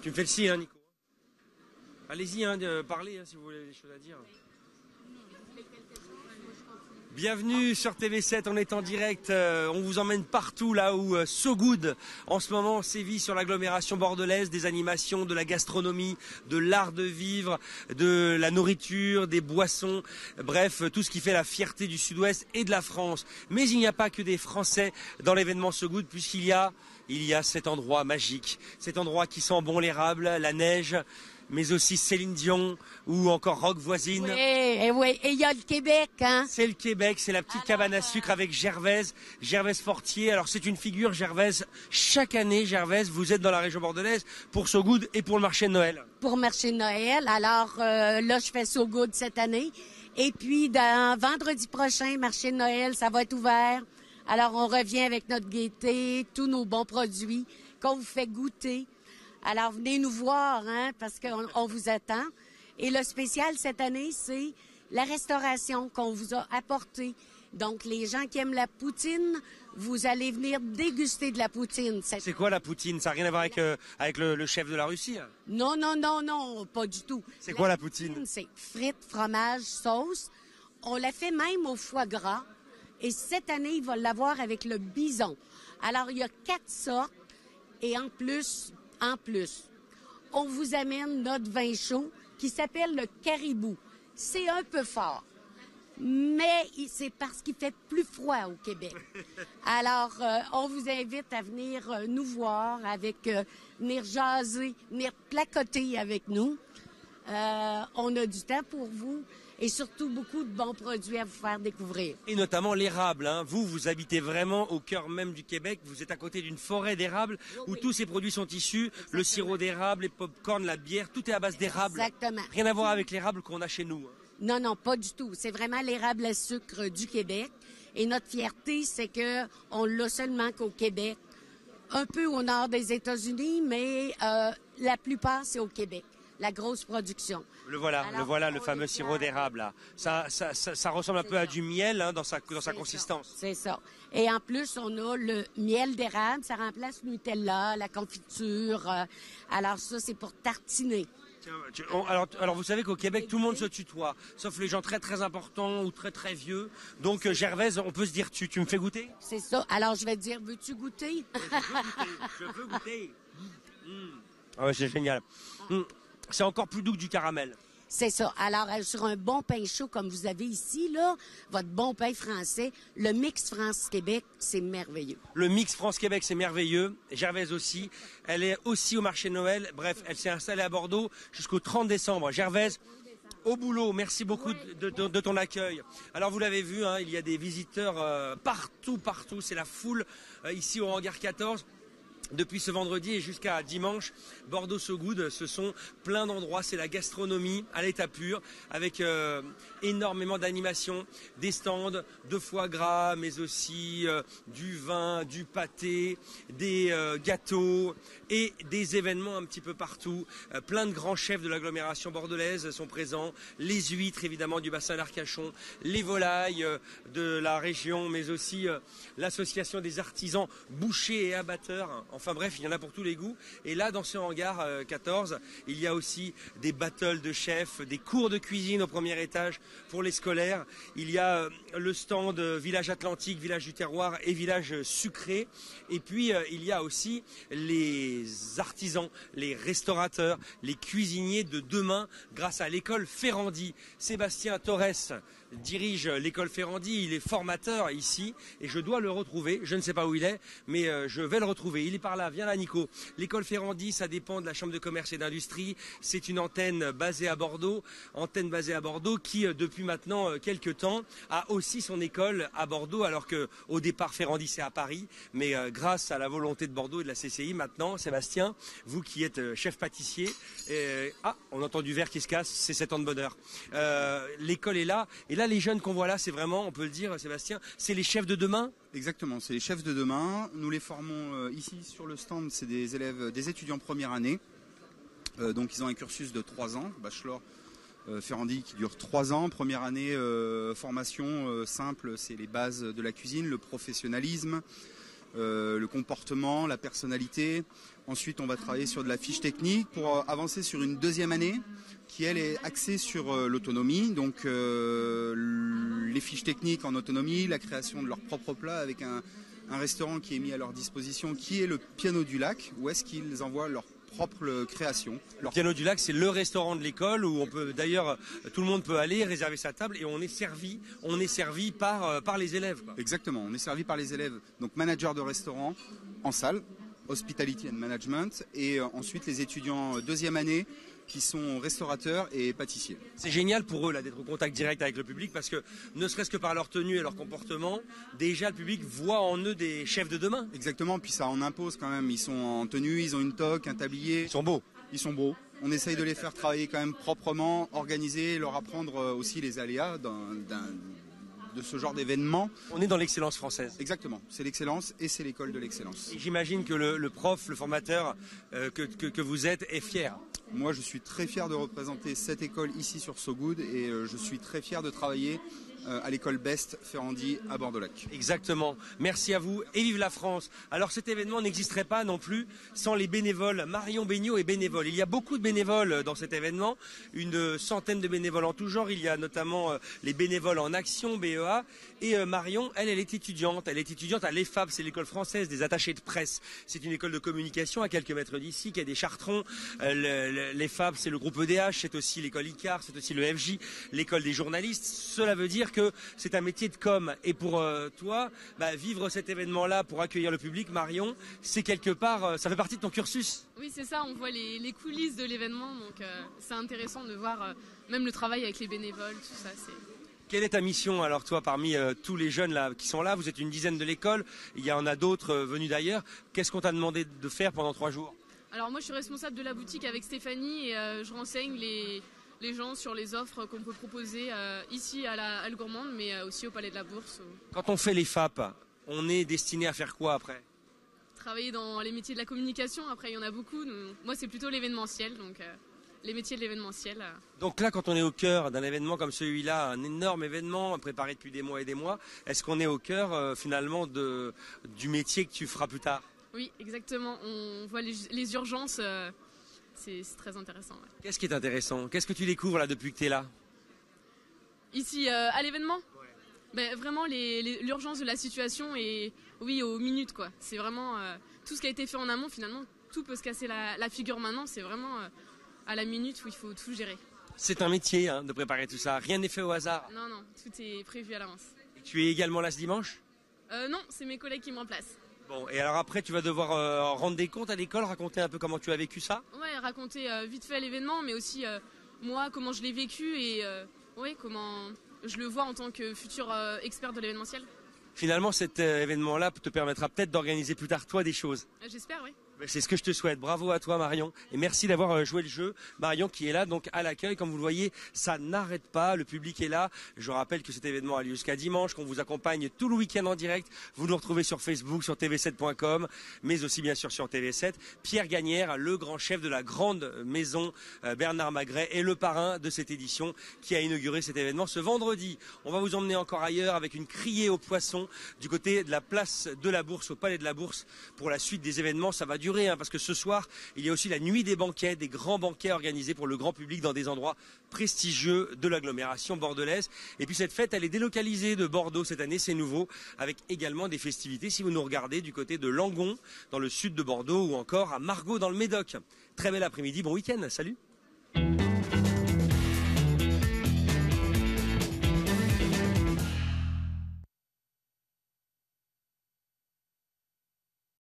Tu me fais le si, hein, Nico. Allez-y, hein, parlez si vous avez des choses à dire. Bienvenue sur TV7, on est en direct, on vous emmène partout là où So Good en ce moment sévit sur l'agglomération bordelaise, des animations, de la gastronomie, de l'art de vivre, de la nourriture, des boissons, bref, tout ce qui fait la fierté du Sud-Ouest et de la France. Mais il n'y a pas que des Français dans l'événement So Good puisqu'il y a cet endroit magique, cet endroit qui sent bon l'érable, la neige, mais aussi Céline Dion ou encore Rock Voisine. Oui, et il y a le Québec, hein. C'est le Québec, c'est la petite cabane à sucre avec Gervaise Fortier. Alors c'est une figure, Gervaise. Chaque année, Gervaise, vous êtes dans la région bordelaise pour So Good et pour le marché de Noël. Pour le marché de Noël. Alors là, je fais So Good cette année. Et puis, vendredi prochain, marché de Noël, ça va être ouvert. Alors, on revient avec notre gaieté, tous nos bons produits qu'on vous fait goûter. Alors, venez nous voir, hein, parce qu'on vous attend. Et le spécial cette année, c'est la restauration qu'on vous a apportée. Donc, les gens qui aiment la poutine, vous allez venir déguster de la poutine. C'est quoi la poutine? Ça n'a rien à voir avec le chef de la Russie? Hein? Non, pas du tout. C'est quoi la poutine? C'est frites, fromage, sauce. On la fait même au foie gras. Et cette année, il va l'avoir avec le bison. Alors, il y a 4 sortes. Et en plus, on vous amène notre vin chaud qui s'appelle le Caribou. C'est un peu fort, mais c'est parce qu'il fait plus froid au Québec. Alors, on vous invite à venir nous voir, venir jaser, venir placoter avec nous. On a du temps pour vous. Et surtout, beaucoup de bons produits à vous faire découvrir. Et notamment l'érable. Hein. Vous habitez vraiment au cœur même du Québec. Vous êtes à côté d'une forêt d'érable où tous ces produits sont issus. Exactement. Le sirop d'érable, les pop-corn, la bière, tout est à base d'érable. Exactement. Rien à voir avec l'érable qu'on a chez nous. Non, pas du tout. C'est vraiment l'érable à sucre du Québec. Et notre fierté, c'est que on l'a seulement qu'au Québec. Un peu au nord des États-Unis, mais la plupart, c'est au Québec. La grosse production. Le voilà, le fameux sirop d'érable là. Ça ressemble un peu à du miel hein, dans sa consistance. C'est ça. Et en plus, on a le miel d'érable, ça remplace le Nutella, la confiture. Alors ça, c'est pour tartiner. Alors vous savez qu'au Québec, tout le monde se tutoie, sauf les gens très très importants ou très très vieux. Donc Gervaise, on peut se dire tu me fais goûter? C'est ça. Alors je vais te dire, veux-tu goûter? Je veux goûter. Ah ouais, c'est génial. C'est encore plus doux que du caramel. C'est ça. Alors, sur un bon pain chaud comme vous avez ici, là, votre bon pain français, le mix France-Québec, c'est merveilleux. Le mix France-Québec, c'est merveilleux. Gervaise aussi. Elle est aussi au marché de Noël. Bref, elle s'est installée à Bordeaux jusqu'au 30 décembre. Gervaise, au boulot. Merci beaucoup de ton accueil. Alors, vous l'avez vu, hein, il y a des visiteurs partout. C'est la foule ici au hangar 14. Depuis ce vendredi et jusqu'à dimanche, Bordeaux So Good, ce sont plein d'endroits, c'est la gastronomie à l'état pur, avec énormément d'animations, des stands de foie gras, mais aussi du vin, du pâté, des gâteaux et des événements un petit peu partout. Plein de grands chefs de l'agglomération bordelaise sont présents, les huîtres évidemment du bassin d'Arcachon, les volailles de la région, mais aussi l'association des artisans bouchers et abatteurs. Enfin bref, il y en a pour tous les goûts. Et là, dans ce hangar 14, il y a aussi des battles de chefs, des cours de cuisine au premier étage pour les scolaires. Il y a le stand Village Atlantique, Village du Terroir et Village Sucré. Et puis, il y a aussi les artisans, les restaurateurs, les cuisiniers de demain grâce à l'école Ferrandi. Sébastien Torres dirige l'école Ferrandi, il est formateur ici et je dois le retrouver, je ne sais pas où il est, mais je vais le retrouver. Il est par là, viens là Nico. L'école Ferrandi, ça dépend de la Chambre de commerce et d'industrie, c'est une antenne basée à Bordeaux qui depuis maintenant quelques temps a aussi son école à Bordeaux alors que au départ Ferrandi c'est à Paris, mais grâce à la volonté de Bordeaux et de la CCI maintenant, Sébastien, vous qui êtes chef pâtissier, on entend du verre qui se casse, c'est 7 ans de bonheur. L'école est là et là les jeunes qu'on voit là, c'est vraiment, on peut le dire Sébastien, c'est les chefs de demain. Exactement, c'est les chefs de demain. Nous les formons ici sur le stand, c'est des élèves, des étudiants première année. Donc ils ont un cursus de 3 ans, bachelor Ferrandi qui dure 3 ans. Première année, formation simple, c'est les bases de la cuisine, le professionnalisme, le comportement, la personnalité. Ensuite, on va travailler sur de la fiche technique pour avancer sur une deuxième année qui, elle, est axée sur l'autonomie. Donc, les fiches techniques en autonomie, la création de leur propre plat avec un restaurant qui est mis à leur disposition, qui est le Piano du Lac, où est-ce qu'ils envoient leur propre création. Le Piano du Lac, c'est le restaurant de l'école où on peut, d'ailleurs, tout le monde peut aller réserver sa table et on est servi par les élèves, quoi. Exactement, on est servi par les élèves, donc manager de restaurant en salle, Hospitality and Management, et ensuite les étudiants deuxième année qui sont restaurateurs et pâtissiers. C'est génial pour eux là d'être au contact direct avec le public parce que ne serait-ce que par leur tenue et leur comportement, déjà le public voit en eux des chefs de demain. Exactement, puis ça en impose quand même. Ils sont en tenue, ils ont une toque, un tablier. Ils sont beaux. Ils sont beaux. On essaye de les faire travailler quand même proprement, organiser, leur apprendre aussi les aléas de ce genre d'événement. On est dans l'excellence française. Exactement, c'est l'excellence et c'est l'école de l'excellence. Et j'imagine que le prof, le formateur que vous êtes est fier. Moi, je suis très fier de représenter cette école ici sur So Good et je suis très fier de travailler à l'école Best Ferrandi à Bordeaux-Lac. Exactement. Merci à vous et vive la France. Alors cet événement n'existerait pas non plus sans les bénévoles. Marion Beignot est bénévole. Il y a beaucoup de bénévoles dans cet événement, une centaine de bénévoles en tout genre. Il y a notamment les bénévoles en action, BEA. Et Marion, elle est étudiante. Elle est étudiante à l'EFAP, c'est l'école française des attachés de presse. C'est une école de communication à quelques mètres d'ici, qui a des Chartrons. L'EFAP, c'est le groupe EDH, c'est aussi l'école ICAR, c'est aussi le FJ, l'école des journalistes. Cela veut dire que c'est un métier de com. Et pour toi, vivre cet événement-là pour accueillir le public, Marion, c'est quelque part, ça fait partie de ton cursus. Oui, c'est ça, on voit les coulisses de l'événement, donc c'est intéressant de voir même le travail avec les bénévoles, tout ça. Quelle est ta mission alors toi parmi tous les jeunes là qui sont là? Vous êtes une dizaine de l'école, il y en a d'autres venus d'ailleurs. Qu'est-ce qu'on t'a demandé de faire pendant 3 jours? Alors moi je suis responsable de la boutique avec Stéphanie et je renseigne les gens sur les offres qu'on peut proposer ici à la Halle Gourmande, mais aussi au Palais de la Bourse. Quand on fait les FAP, on est destiné à faire quoi après? Travailler dans les métiers de la communication, après il y en a beaucoup. Moi c'est plutôt l'événementiel, donc les métiers de l'événementiel. Donc là, quand on est au cœur d'un événement comme celui-là, un énorme événement préparé depuis des mois et des mois, est-ce qu'on est au cœur finalement du métier que tu feras plus tard? Oui, exactement. On voit les urgences, c'est très intéressant. Ouais. Qu'est-ce qui est intéressant? Qu'est-ce que tu découvres là depuis que tu es là? Ici, à l'événement? Vraiment l'urgence de la situation et oui, aux minutes, quoi. C'est vraiment tout ce qui a été fait en amont, finalement, tout peut se casser la figure maintenant. C'est vraiment à la minute où il faut tout gérer. C'est un métier de préparer tout ça. Rien n'est fait au hasard. Non, tout est prévu à l'avance. Et tu es également là ce dimanche? Non, c'est mes collègues qui me remplacent. Bon, et alors après, tu vas devoir rendre des comptes à l'école, raconter un peu comment tu as vécu ça? Ouais, raconter vite fait l'événement, mais aussi moi, comment je l'ai vécu et comment je le vois en tant que futur expert de l'événementiel. Finalement, cet événement-là te permettra peut-être d'organiser plus tard toi des choses. J'espère, oui. C'est ce que je te souhaite. Bravo à toi Marion et merci d'avoir joué le jeu. Marion qui est là donc à l'accueil, comme vous le voyez, ça n'arrête pas, le public est là. Je rappelle que cet événement a lieu jusqu'à dimanche, qu'on vous accompagne tout le week-end en direct. Vous nous retrouvez sur Facebook, sur tv7.com, mais aussi bien sûr sur TV7. Pierre Gagnère, le grand chef de la grande maison Bernard Magret, est le parrain de cette édition qui a inauguré cet événement ce vendredi. On va vous emmener encore ailleurs avec une criée aux poissons du côté de la place de la Bourse, au Palais de la Bourse, pour la suite des événements. Ça va durer parce que ce soir, il y a aussi la nuit des banquets, des grands banquets organisés pour le grand public dans des endroits prestigieux de l'agglomération bordelaise. Et puis cette fête, elle est délocalisée de Bordeaux cette année, c'est nouveau, avec également des festivités, si vous nous regardez, du côté de Langon, dans le sud de Bordeaux, ou encore à Margaux, dans le Médoc. Très bel après-midi, bon week-end, salut!